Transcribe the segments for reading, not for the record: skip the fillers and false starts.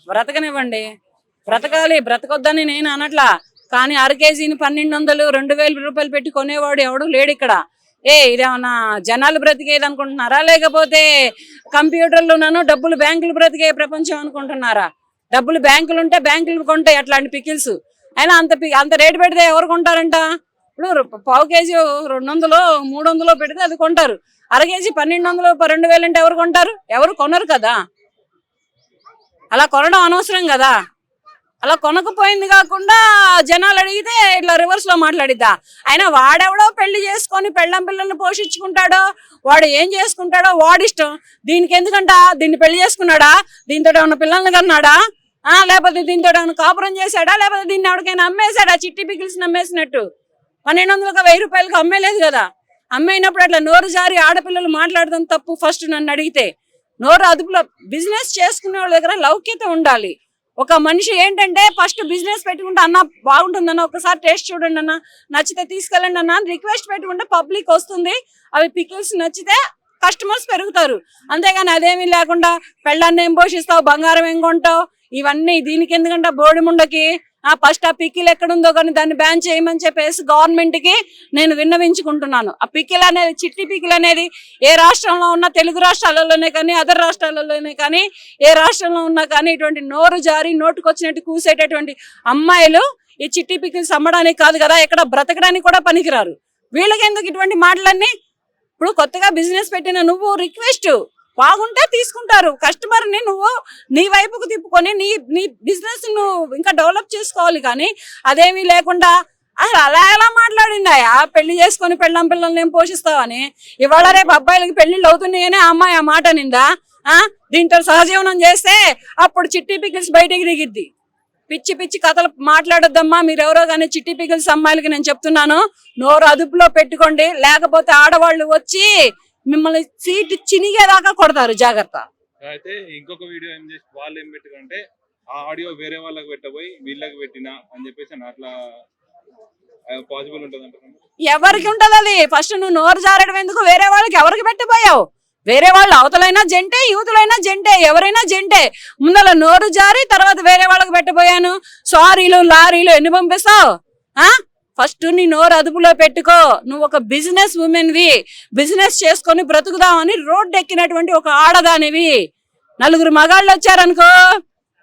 బ్రతకనివ్వండి, బ్రతకాలి, బ్రతకొద్దని నేను అనట్లా. కానీ అర కేజీని 1200, 2000 రూపాయలు పెట్టి కొనేవాడు ఎవడు లేడు ఇక్కడ. ఇదేమన్నా జనాలు బ్రతికేది అనుకుంటున్నారా, లేకపోతే కంప్యూటర్లున్నాను డబ్బులు బ్యాంకులు బ్రతికే ప్రపంచం అనుకుంటున్నారా? డబ్బులు బ్యాంకులు ఉంటే బ్యాంకులు కొంటాయి అట్లాంటి పికిల్స్. అయినా అంత రేటు పెడితే ఎవరు కొంటారంట? ఇప్పుడు పావు కేజీ 200, 300 పెడితే అది కొంటారు. అర కేజీ 1200, 2000 అంటే ఎవరు కొంటారు? ఎవరు కొనరు కదా. అలా కొనడం అనవసరం కదా. అలా కొనకపోయింది కాకుండా జనాలు అడిగితే ఇట్లా రివర్స్ లో మాట్లాడిద్దా. అయినా వాడెవడో పెళ్లి చేసుకొని పెళ్ళం పిల్లల్ని పోషించుకుంటాడో, వాడు ఏం చేసుకుంటాడో వాడిష్టం. దీనికి ఎందుకంట దీన్ని పెళ్లి చేసుకున్నాడా, దీంతో ఏమన్నా పిల్లల్ని కన్నాడా, లేకపోతే దీంతో ఏమైనా కాపురం చేశాడా, లేకపోతే దీన్ని ఎవరికైనా అమ్మేశాడా? చిట్టి పికిల్స్ అమ్మేసినట్టు 1200, 1000 రూపాయలకు అమ్మేలేదు కదా. అమ్మేసినప్పుడు అట్లా నోరు జారి ఆడపిల్లలు మాట్లాడడం తప్పు. ఫస్ట్ నన్ను అడిగితే నోరు అదుపులో. బిజినెస్ చేసుకునే వాళ్ళ దగ్గర లౌక్యత ఉండాలి. ఒక మనిషి ఏంటంటే ఫస్ట్ బిజినెస్ పెట్టుకుంటే అన్న బాగుంటుందన్న, ఒకసారి టేస్ట్ చూడండి అన్న, నచ్చితే తీసుకెళ్ళండి అన్న రిక్వెస్ట్ పెట్టుకుంటే పబ్లిక్ వస్తుంది. అవి పికిల్స్ నచ్చితే కస్టమర్స్ పెరుగుతారు. అంతేగాని అదేమీ లేకుండా పెళ్ళాన్ని ఏం పోషిస్తావు, బంగారం ఏం కొంటావు, ఇవన్నీ దీనికి ఎందుకంటే బోడిముండకి ఫస్ట్ ఆ పికిల్ ఎక్కడుందో కానీ దాన్ని బ్యాన్ చేయమని చెప్పేసి గవర్నమెంట్ కి నేను విన్నవించుకుంటున్నాను. ఆ పికిల్ అనేది, చిట్టి పికిల్ అనేది ఏ రాష్ట్రంలో ఉన్నా, తెలుగు రాష్ట్రాలలోనే కానీ అదర్ రాష్ట్రాలలోనే కానీ ఏ రాష్ట్రంలో ఉన్నా కానీ ఇటువంటి నోరు జారి నోటుకొచ్చినట్టు కూసేటటువంటి అమ్మాయిలు ఈ చిట్టి పికిల్స్ అమ్మడానికి కాదు కదా, ఎక్కడ బ్రతకడానికి కూడా పనికిరారు. వీళ్ళకి ఎందుకు ఇటువంటి మాటలన్నీ? ఇప్పుడు కొత్తగా బిజినెస్ పెట్టిన నువ్వు రిక్వెస్ట్ బాగుంటే తీసుకుంటారు. కస్టమర్ ని నువ్వు నీ వైపుకు తిప్పుకొని నీ బిజినెస్ నువ్వు ఇంకా డెవలప్ చేసుకోవాలి. కానీ అదేమీ లేకుండా అసలు అలా ఎలా మాట్లాడిందాయా, పెళ్లి చేసుకొని పెళ్ళం పిల్లల్ని ఏం పోషిస్తావని. ఇవాళ రేపు అబ్బాయిలకి పెళ్లిళ్ళు అవుతున్నాయని ఆ అమ్మాయి ఆ మాట నిందా. దీంతో సహజీవనం చేస్తే అప్పుడు చిట్టి పికిల్స్ బయటికి దిగిద్ది. పిచ్చి పిచ్చి కథలు మాట్లాడొద్దమ్మా మీరెవరో కానీ. చిట్టి పికిల్స్ అమ్మాయిలకి నేను చెప్తున్నాను, నోరు అదుపులో పెట్టుకోండి, లేకపోతే ఆడవాళ్ళు వచ్చి మిమ్మల్ని సీట్ చినిగేదాకా కొడతారు. జాగ్రత్త. అయితే ఇంకొక వీడియో ఏం చేసి వాళ్ళు ఏం పెట్టారంటే ఆ ఆడియో వేరే వాళ్ళకి పెట్టబోయి వీళ్ళకి పెట్టినా అని చెప్పేసి అట్లా పాసిబుల్ ఉంటుంది అంటారు. ఎవరికి ఉంటది అది? ఫస్ట్ నువ్వు నోరు జారడం ఎందుకు? వేరే వాళ్ళకి ఎవరికి పెట్టబోయావు? వేరే వాళ్ళు అవతలైనా జంటే, యువతులైనా జంటే, ఎవరైనా జంటే. ముందల నోరు జారి తర్వాత వేరే వాళ్ళకి పెట్టబోయాను. సారీలు లారీలు ఎన్ని పంపిస్తావు? ఫస్ట్ నీ నోరు అదుపులో పెట్టుకో. నువ్వు ఒక బిజినెస్ ఉమెన్వి, బిజినెస్ చేసుకొని బ్రతుకుదామని రోడ్డు ఎక్కినటువంటి ఒక ఆడదానివి. 4 మగాళ్ళు వచ్చారనుకో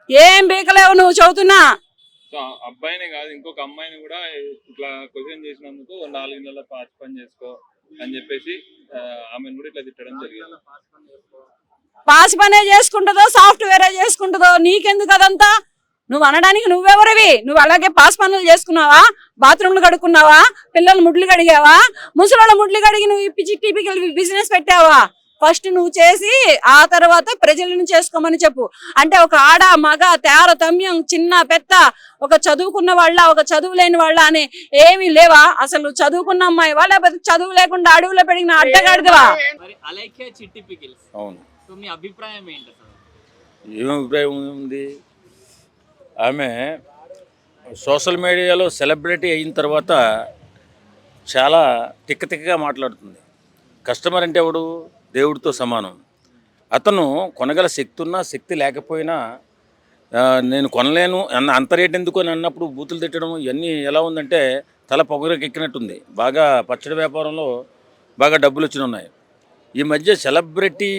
ఏం బీకలేవు నువ్వు. చదువుతున్నా అబ్బాయినే కాదు ఇంకొక అమ్మాయిని కూడా ఇట్లా క్వశ్చన్ చేసినందుకు 4 నెలల పాచి పని చేసుకో అని చెప్పేసి ఆమెను కూడా ఇట్లా తిట్టడం జరిగింది. పాసి పనే చేసుకుంటుందో సాఫ్ట్వేరే చేసుకుంటుందో నీకెందుకు అదంతా? నువ్వు అనడానికి నువ్వెవరివి? నువ్వు అలాగే పాస్ పనులు చేసుకున్నావా, బాత్రూమ్లు కడుక్కున్నావా, పిల్లలు ముడ్లు కడిగావా, ముసలోళ్ళ ముడ్లు కడిగి నువ్వు చిట్టి పికిల్ బిజినెస్ పెట్టావా? ఫస్ట్ నువ్వు చేసి ఆ తర్వాత ప్రజలను చేసుకోమని చెప్పు. అంటే ఒక ఆడ మగ తారతమ్యం, చిన్న పెద్ద, ఒక చదువుకున్న వాళ్ళ ఒక చదువు లేని వాళ్ళ అని ఏమీ లేవా? అసలు చదువుకున్న అమ్మాయివా, లేకపోతే చదువు లేకుండా అడవులో పెరిగిన అడ్డగాడిదివా? ఏం అభిప్రాయం ఉంది? ఆమె సోషల్ మీడియాలో సెలబ్రిటీ అయిన తర్వాత చాలా తిక్కగా మాట్లాడుతుంది. కస్టమర్ అంటే ఎవడు? దేవుడితో సమానం. అతను కొనగల శక్తి ఉన్నా శక్తి లేకపోయినా నేను కొనలేను అంత రేట్ ఎందుకు అని అన్నప్పుడు బూతులు తిట్టడం ఇవన్నీ ఎలా ఉందంటే తల పొగరకు ఎక్కినట్టుంది. బాగా పచ్చడి వ్యాపారంలో బాగా డబ్బులు వచ్చి ఉన్నాయి. ఈ మధ్య సెలబ్రిటీ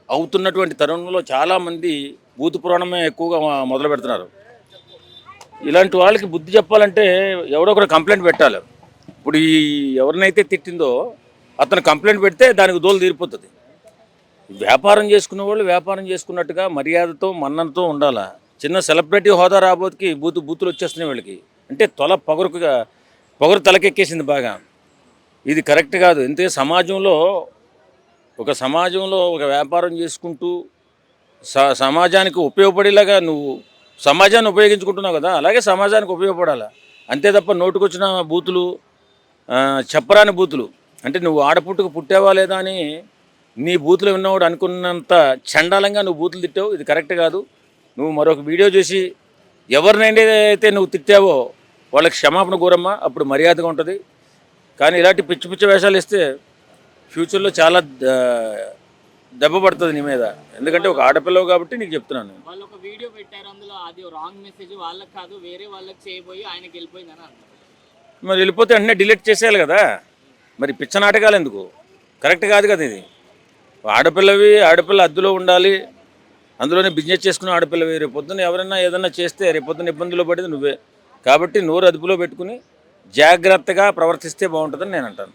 అవుతున్నటువంటి తరుణంలో చాలామంది బూతు పురాణమే ఎక్కువగా మొదలు పెడుతున్నారు. ఇలాంటి వాళ్ళకి బుద్ధి చెప్పాలంటే ఎవరో ఒకరు కంప్లైంట్ పెట్టాలి. ఇప్పుడు ఈ ఎవరినైతే తిట్టిందో అతను కంప్లైంట్ పెడితే దానికి దోలు తీరిపోతుంది. వ్యాపారం చేసుకున్న వాళ్ళు వ్యాపారం చేసుకున్నట్టుగా మర్యాదతో మన్ననతో ఉండాలా. చిన్న సెలబ్రిటీ హోదా రాబోతుకి బూతులు వచ్చేస్తున్నాయి వీళ్ళకి. అంటే పొగరు తలకెక్కేసింది బాగా. ఇది కరెక్ట్ కాదు. ఇంతే సమాజంలో ఒక వ్యాపారం చేసుకుంటూ సమాజానికి ఉపయోగపడేలాగా నువ్వు సమాజాన్ని ఉపయోగించుకుంటున్నావు కదా, అలాగే సమాజానికి ఉపయోగపడాలా. అంతే తప్ప నోటుకొచ్చిన బూతులు, చెప్పరాని బూతులు, అంటే నువ్వు ఆడపుట్టుకు పుట్టావా లేదా అని నీ బూతులు విన్నవాడు అనుకున్నంత చండాలంగా నువ్వు బూతులు తిట్టావు. ఇది కరెక్ట్ కాదు. నువ్వు మరొక వీడియో చేసి ఎవరినైతే నువ్వు తిట్టావో వాళ్ళకి క్షమాపణ కోరమ్మా, అప్పుడు మర్యాదగా ఉంటుంది. కానీ ఇలాంటి పిచ్చి వేషాలు ఇస్తే ఫ్యూచర్లో చాలా దెబ్బ పడుతుంది నీ మీద. ఎందుకంటే ఒక ఆడపిల్లవు కాబట్టి నీకు చెప్తున్నాను. వాళ్ళు ఒక వీడియో పెట్టారు, అందులో అది రాంగ్ మెసేజ్ వాళ్ళకి కాదు వేరే వాళ్ళకి చేయబోయి ఆయనకి వెళ్ళిపోయిందని అన్నారు. మరి వెళ్ళిపోతే వెంటనే డిలీట్ చేసేయాలి కదా. మరి పిచ్చ నాటకాలు ఎందుకు? కరెక్ట్ కాదు కదా ఇది. ఆడపిల్లవి, ఆడపిల్ల అద్దులో ఉండాలి, అందులోనే బిజినెస్ చేసుకునే ఆడపిల్లవి. రేపు పొద్దున్న ఎవరైనా ఏదైనా చేస్తే రేపు పొద్దున్న ఇబ్బందులు పడేది నువ్వే. కాబట్టి నోరు అదుపులో పెట్టుకుని జాగ్రత్తగా ప్రవర్తిస్తే బాగుంటుందని నేను అంటాను.